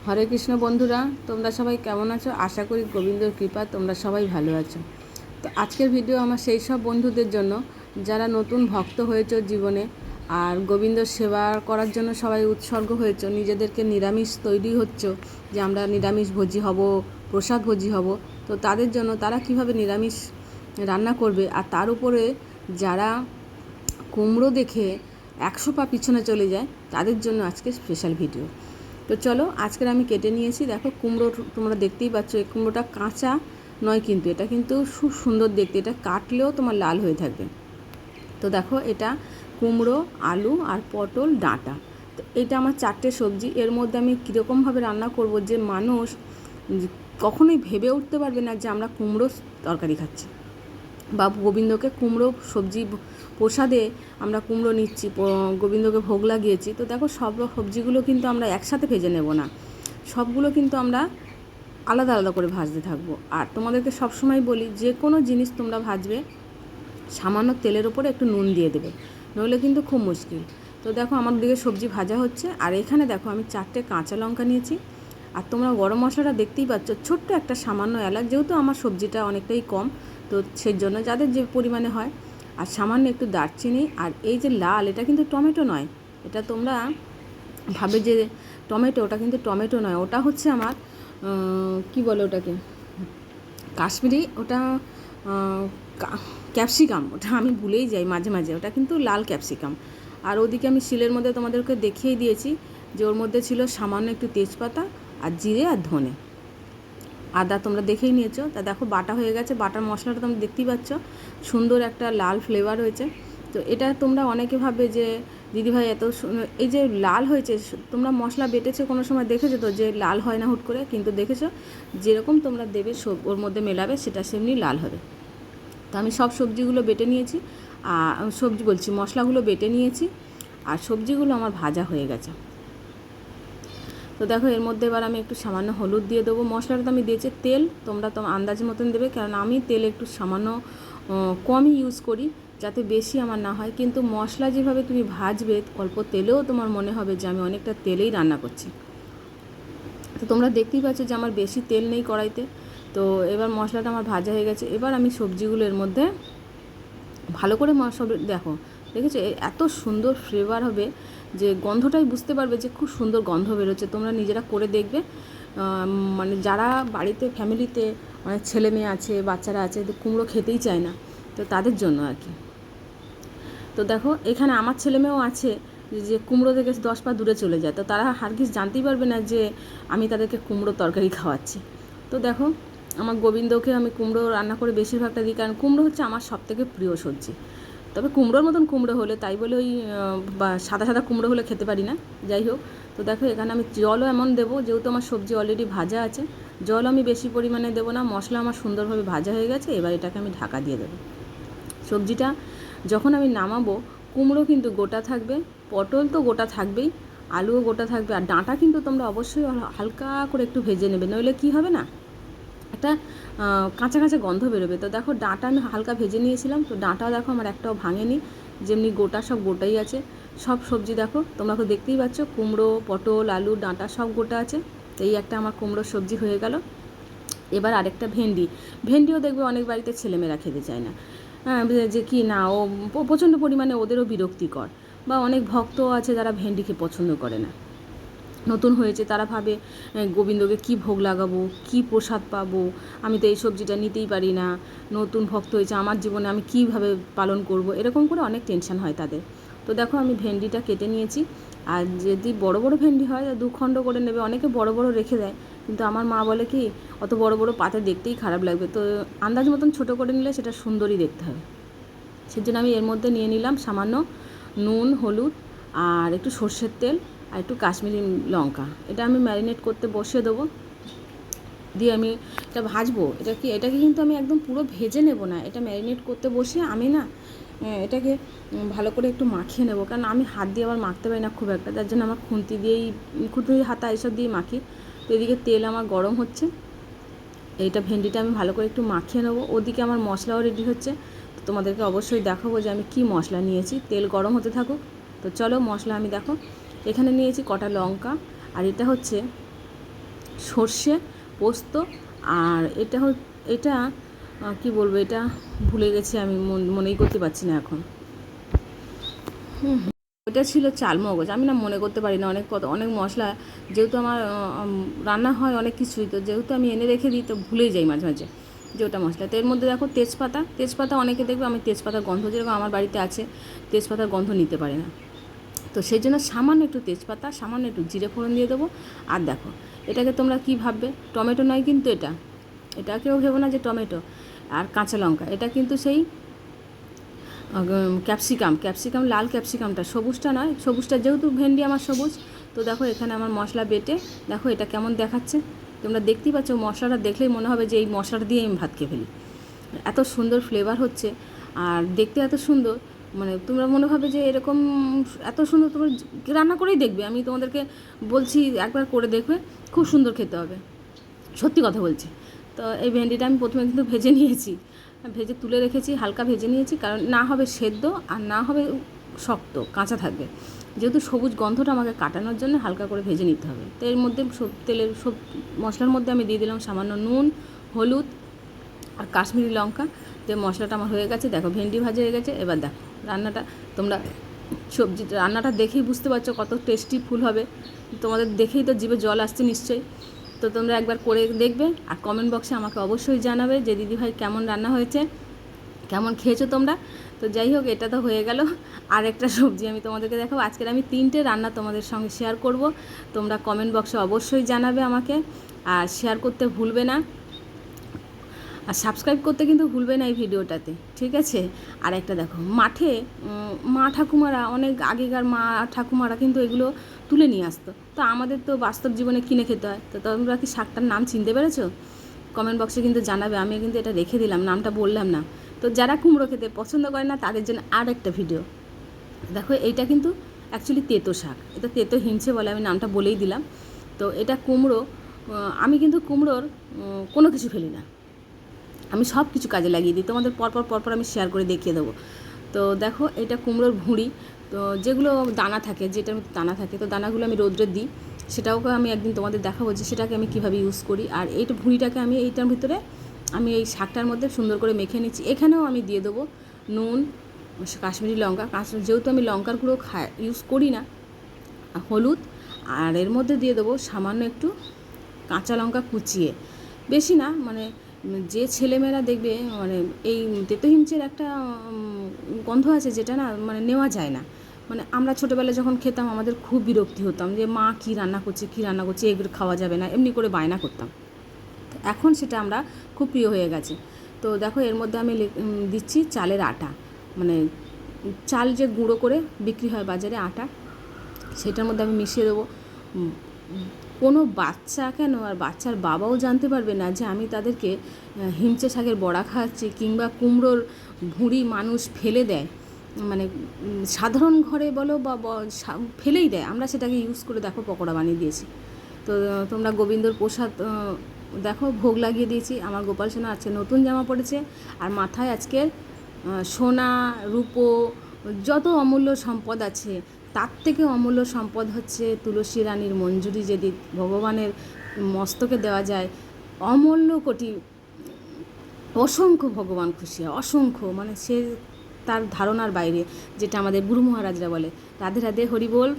হরে কৃষ্ণ বন্ধুরা, তোমরা সবাই কেমন আছো? আশা করি গোবিন্দর কৃপা তোমরা সবাই ভালো আছো। তো আজকের ভিডিও আমার সেই সব বন্ধুদের জন্য যারা নতুন ভক্ত হয়েছো জীবনে, আর গোবিন্দর সেবা করার জন্য সবাই উৎসর্গ হয়েছো, নিজেদেরকে নিরামিষ তৈরি হচ্ছ যে আমরা নিরামিষ ভোজী হব, প্রসাদ ভোজী হব। তো তাদের জন্য তারা কিভাবে নিরামিষ রান্না করবে, আর তার উপরে যারা কুমড়ো দেখে 100 পা পিছনে চলে যায়, তাদের জন্য আজকে স্পেশাল ভিডিও। তো চলো, আজকের আমি কেটে নিয়েছি। দেখো কুমড়ো তোমরা দেখতেই পাচ্ছ, এই কুমড়োটা কাঁচা নয় কিন্তু, এটা কিন্তু খুব সুন্দর দেখতে, এটা কাটলেও তোমার লাল হয়ে থাকবে। তো দেখো, এটা কুমড়ো, আলু আর পটল ডাঁটা। তো এটা আমার 4টে সবজি। এর মধ্যে আমি কীরকমভাবে রান্না করব যে মানুষ কখনোই ভেবে উঠতে পারবে না যে আমরা কুমড়ো তরকারি খাচ্ছি, বা গোবিন্দকে কুমড়ো সবজি প্রসাদে আমরা কুমড়ো নিচ্ছি, গোবিন্দকে ভোগ লাগিয়েছি। তো দেখো, সব সবজিগুলো কিন্তু আমরা একসাথে ভেজে নেব না, সবগুলো কিন্তু আমরা আলাদা আলাদা করে ভাজতে থাকবো। আর তোমাদেরকে সবসময় বলি, যে কোনো জিনিস তোমরা ভাজবে সামান্য তেলের ওপরে একটু নুন দিয়ে দেবে, নইলে কিন্তু খুব মুশকিল। তো দেখো, আমার দিকে সবজি ভাজা হচ্ছে, আর এখানে দেখো আমি 4টে কাঁচা লঙ্কা নিয়েছি। আর তোমরা গরম মশলাটা দেখতেই পাচ্ছ, ছোট্ট একটা সামান্য এলাচ, যেহেতু আমার সবজিটা অনেকটাই কম, তো সেই জন্য যাদের যে পরিমাণে হয়। আর সামান্য একটু দারচিনি। আর এই যে লাল, এটা কিন্তু টমেটো নয়, এটা তোমরা ভাবে যে টমেটো, ওটা কিন্তু টমেটো নয়, ওটা হচ্ছে আমার কি বলে ওটাকে, কাশ্মীরি, ওটা ক্যাপসিকাম। ওটা আমি ভুলেই যাই মাঝে মাঝে, ওটা কিন্তু লাল ক্যাপসিকাম। আর ওদিকে আমি শিলের মধ্যে তোমাদেরকে দেখিয়ে দিয়েছি যে ওর মধ্যে ছিল সামান্য একটু তেজপাতা আর জিরে আর ধনে, আদা তোমরা দেখেই নিয়েছো। তা দেখো, বাটা হয়ে গেছে। বাটার মশলাটা তোমরা দেখতেই পাচ্ছ, সুন্দর একটা লাল ফ্লেভার হয়েছে। তো এটা তোমরা অনেকে ভাবে যে দিদিভাই এত এই যে লাল হয়েছে, তোমরা মশলা বেটেছো কোনো সময় দেখেছো তো যে লাল হয় না হুট করে? কিন্তু দেখেছো, যেরকম তোমরা দেবে ওর মধ্যে মেলাবে, সেটা সেমনি লাল হবে। তো আমি সব সবজিগুলো বেটে নিয়েছি, আর সবজি বলছি মশলাগুলো বেটে নিয়েছি, আর সবজিগুলো আমার ভাজা হয়ে গেছে। তো দেখো, এর মধ্যে এবার আমি একটু সামান্য হলুদ দিয়ে দেবো। মশলাটা তো আমি দিয়েছি। তেল তোমরা তো আন্দাজ মতন দেবে, কারণ আমি তেল একটু সামান্য কমই ইউজ করি, যাতে বেশি আমার না হয়। কিন্তু মশলা যেভাবে তুমি ভাজবে, অল্প তেলেও তোমার মনে হবে যে আমি অনেকটা তেলেই রান্না করছি। তো তোমরা দেখতেই পাচ্ছ যে আমার বেশি তেল নেই কড়াইতে। তো এবার মশলাটা আমার ভাজা হয়ে গেছে। এবার আমি সবজিগুলো এর মধ্যে ভালো করে দেখো, দেখেছো এত সুন্দর ফ্লেভার হবে যে গন্ধটাই বুঝতে পারবে যে খুব সুন্দর গন্ধ বেরোচ্ছে। তোমরা নিজেরা করে দেখবে, মানে যারা বাড়িতে ফ্যামিলিতে অনেক ছেলে মেয়ে আছে, বাচ্চারা আছে, তো কুমড়ো খেতেই চায় না, তো তাদের জন্য আর কি। তো দেখো, এখানে আমার ছেলে মেয়েও আছে যে কুমড়ো থেকে 10 পা দূরে চলে যায়, তো তারা হারগিজ জানতেই পারবে না যে আমি তাদেরকে কুমড়ো তরকারি খাওয়াচ্ছি। তো দেখো, আমার গোবিন্দকে আমি কুমড়ো রান্না করে বেশিরভাগটা দিই, কারণ কুমড়ো হচ্ছে আমার সবথেকে প্রিয় সবজি। তবে কুমড়োর মতন কুমড়ো হলে, তাই বলে ওই বা সাদা সাদা কুমড়ো হলে খেতে পারি না, যাই হোক। তো দেখো, এখানে আমি জলও এমন দেবো, যেহেতু আমার সবজি অলরেডি ভাজা আছে, জল আমি বেশি পরিমাণে দেবো না। মশলা আমার সুন্দরভাবে ভাজা হয়ে গেছে, এবার এটাকে আমি ঢাকা দিয়ে দেবো। সবজিটা যখন আমি নামাবো, কুমড়ো কিন্তু গোটা থাকবে, পটল তো গোটা থাকবেই, আলুও গোটা থাকবে, আর ডাঁটা কিন্তু তোমরা অবশ্যই হালকা করে একটু ভেজে নেবে, নইলে কী হবে না, একটা কাঁচা কাঁচা গন্ধ বেরোবে। তো দেখো, ডাঁটা আমি হালকা ভেজে নিয়েছিলাম, তো ডাঁটা দেখো আমার একটাও ভাঙেনি, যেমনি গোটা সব গোটাই আছে। সব সবজি দেখো, তোমরা তো দেখতেই পাচ্ছ, কুমড়ো, পটল, আলু, ডাঁটা সব গোটা আছে। তো এই একটা আমার কুমড়োর সবজি হয়ে গেল। এবার আরেকটা ভেন্ডিও দেখবে অনেক বাড়িতে ছেলেমেয়েরা খেতে চায় না, হ্যাঁ, যে কি না, ও প্রচণ্ড পরিমাণে ওদেরও বিরক্তিকর, বা অনেক ভক্ত আছে যারা ভেন্ডিকে পছন্দ করে না। নতুন হয়েছে, তারা ভাবে গোবিন্দকে কি ভোগ লাগাবো, কি প্রসাদ পাবো, আমি তো এই সবজিটা নিতেই পারি না, নতুন ভক্ত হয়েছে, আমার জীবনে আমি কীভাবে পালন করব, এরকম করে অনেক টেনশন হয় তাদের। তো দেখো, আমি ভেন্ডিটা কেটে নিয়েছি। আর যদি বড় বড় ভেন্ডি হয়, 2 খণ্ড করে নেবে, অনেকে বড় বড় রেখে দেয়, কিন্তু আমার মা বলে কি, অত বড় বড় পাতে দেখতেই খারাপ লাগবে, তো আন্দাজ মতন ছোটো করে নিলে সেটা সুন্দরই দেখতে হবে। সেজন্য আমি এর মধ্যে নিয়ে নিলাম সামান্য নুন, হলুদ, আর একটু সর্ষের তেল, আর একটু কাশ্মীরি লঙ্কা। এটা আমি ম্যারিনেট করতে বসিয়ে দেবো, দিয়ে আমি এটা ভাজবো। এটাকে কিন্তু আমি একদম পুরো ভেজে নেব না, এটা ম্যারিনেট করতে বসিয়ে আমি না এটাকে ভালো করে একটু মাখিয়ে নেব, কারণ আমি হাত দিয়ে আবার মাখতে পারি না খুব একটা, তার জন্য আমার খুন্তি হাতা এসব দিয়ে মাখি। তো এদিকে তেল আমার গরম হচ্ছে, এইটা ভেন্ডিটা আমি ভালো করে একটু মাখিয়ে নেবো। ওদিকে আমার মশলাও রেডি হচ্ছে, তো তোমাদেরকে অবশ্যই দেখাবো যে আমি কি মশলা নিয়েছি। তেল গরম হতে থাকুক। তো চলো, মশলা আমি দেখো, এখানে নিয়েছি কটা লঙ্কা, আর এটা হচ্ছে সর্ষে, পোস্ত, আর এটা কি বলবো, এটা ভুলে গেছি আমি, মনেই করতে পারছি না এখন। ওটা ছিল চালমগজ, আমি না মনে করতে পারি না, অনেক মশলা যেহেতু আমার রান্না হয় অনেক কিছুই, তো যেহেতু আমি এনে রেখে দিই তো ভুলেই যাই মাঝে মাঝে যে ওটা মশলা। তো এর মধ্যে দেখো তেজপাতা অনেকে দেখবে, আমি তেজপাতার গন্ধ যেরকম আমার বাড়িতে আছে, তেজপাতার গন্ধ নিতে পারি না, তো সেই জন্য সামান্য একটু তেজপাতা, সামান্য একটু জিরে ফোড়ন দিয়ে দেবো। আর দেখো এটাকে তোমরা কী ভাববে, টমেটো নয় কিন্তু এটাকেও ভেবো না যে টমেটো। আর কাঁচা লঙ্কা, এটা কিন্তু সেই ক্যাপসিকাম, লাল ক্যাপসিকামটা, সবুজটা নয়, সবুজটা যেহেতু ভেন্ডি আমার সবুজ। তো দেখো এখানে আমার মশলা বেটে, দেখো এটা কেমন দেখাচ্ছে, তোমরা দেখতেই পাচ্ছ, মশলাটা দেখলেই মনে হবে যে এই মশলাটা দিয়ে আমি ভাত খেয়ে ফেলি, এত সুন্দর ফ্লেভার হচ্ছে আর দেখতে এত সুন্দর, মানে তোমরা মনে হবে যে এরকম এত সুন্দর, তোমরা রান্না করেই দেখবে, আমি তোমাদেরকে বলছি একবার করে দেখবে, খুব সুন্দর খেতে হবে, সত্যি কথা বলছি। তো এই ভেন্ডিটা আমি প্রথমে কিন্তু ভেজে নিয়েছি, ভেজে তুলে রেখেছি, হালকা ভেজে নিয়েছি, কারণ না হবে সেদ্ধ আর না হবে শক্ত, কাঁচা থাকবে, যেহেতু সবুজ গন্ধটা আমাকে কাটানোর জন্য হালকা করে ভেজে নিতে হবে। তো এর মধ্যে সব মশলার মধ্যে আমি দিয়ে দিলাম সামান্য নুন, হলুদ আর কাশ্মীরি লঙ্কা। যে মশলাটা আমার হয়ে গেছে, দেখো ভেন্ডি ভাজা হয়ে গেছে। এবার দেখো রান্নাটা, তোমরা রান্নাটা দেখেই বুঝতে পারছো কত টেস্টি ফুল হবে, তোমাদের দেখেই তো জিভে জল আসছে নিশ্চয়ই। তো তোমরা একবার করে দেখবে আর কমেন্ট বক্সে আমাকে অবশ্যই জানাবে যে দিদিভাই কেমন রান্না হয়েছে, কেমন খেয়েছো তোমরা। তো যাই হোক, এটা তো হয়ে গেল। আর একটা সবজি আমি তোমাদেরকে দেখাবো, আজকের আমি 3টে রান্না তোমাদের সঙ্গে শেয়ার করব, তোমরা কমেন্ট বক্সে অবশ্যই জানাবে আমাকে, আর শেয়ার করতে ভুলবে না, আর সাবস্ক্রাইব করতে কিন্তু ভুলবে না এই ভিডিওটাতে, ঠিক আছে। আর একটা দেখো, মাঠে মা ঠাকুমারা, অনেক আগেকার মা ঠাকুমারা কিন্তু এগুলো তুলে নিয়ে আসতো, তো আমাদের তো বাস্তব জীবনে কিনে খেতে হয়। তো তোমরা কি শাকটার নাম চিনতে পেরেছো? কমেন্ট বক্সে কিন্তু জানাবে, আমি কিন্তু এটা রেখে দিলাম, নামটা বললাম না। তো যারা কুমড়ো খেতে পছন্দ করে না তাদের জন্য আর একটা ভিডিও দেখো, এইটা কিন্তু অ্যাকচুয়ালি তেতো শাক, এটা তেতো হিংসে বলে, আমি নামটা বলেই দিলাম। তো এটা কুমড়ো, আমি কিন্তু কুমড়োর কোনো কিছু ফেলি না, আমি সব কিছু কাজে লাগিয়ে দিই, তোমাদের পরপর আমি শেয়ার করে দেখিয়ে দেবো। তো দেখো এটা কুমড়োর ভুঁড়ি, তো যেগুলো দানা থাকে, যেটার মধ্যে দানা থাকে, তো দানাগুলো আমি রোদ্রে দিই, সেটাও আমি একদিন তোমাদের দেখাবো যে সেটাকে আমি কীভাবে ইউজ করি। আর এইটা ভুঁড়িটাকে আমি এইটার ভিতরে, আমি এই শাকটার মধ্যে সুন্দর করে মেখে নিচ্ছি। এখানেও আমি দিয়ে দেবো নুন, কাশ্মীরি লঙ্কা, যেহেতু আমি লঙ্কার গুঁড়ো ইউজ করি না, হলুদ, আর এর মধ্যে দিয়ে দেবো সামান্য একটু কাঁচা লঙ্কা কুচিয়ে, বেশি না, মানে যে ছেলেমেয়েরা দেখবে, মানে এই তেতো হিমচের একটা গন্ধ আছে যেটা না, মানে নেওয়া যায় না, মানে আমরা ছোটোবেলায় যখন খেতাম আমাদের খুব বিরক্তি হতাম যে মা কী রান্না করছে, এগুলো খাওয়া যাবে না, এমনি করে বায়না করতাম। তো এখন সেটা আমরা খুব প্রিয় হয়ে গেছে। তো দেখো এর মধ্যে আমি দিচ্ছি চালের আটা, মানে চাল যে গুঁড়ো করে বিক্রি হয় বাজারে আটা, সেটার মধ্যে আমি মিশিয়ে দেবো। কোনো বাচ্চা কেন, আর বাচ্চার বাবাও জানতে পারবে না যে আমি তাদেরকে হিমচে শাকের বড়া খাওয়াচ্ছি, কিংবা কুমড়োর ভুঁড়ি মানুষ ফেলে দেয়, মানে সাধারণ ঘরে বলো বা ফেলেই দেয়, আমরা সেটাকে ইউজ করে দেখো পকোড়া বানিয়ে দিয়েছি। তো তোমরা গোবিন্দর প্রসাদ দেখো ভোগ লাগিয়ে দিয়েছি, আমার গোপাল সোনা আজকে নতুন জামা পড়েছে, আর মাথায় আজকের সোনা রূপো যত অমূল্য সম্পদ আছে, তার থেকে অমূল্য সম্পদ হচ্ছে তুলসী রানীর মঞ্জুরি, যদি ভগবানের মস্তকে দেওয়া যায়, অমূল্য কোটি, অসংখ্য ভগবান খুশি হয়, অসংখ্য, মানে সে তার ধারণার বাইরে, যেটা আমাদের গুরু মহারাজরা বলে। রাধে রাধে, হরি বল।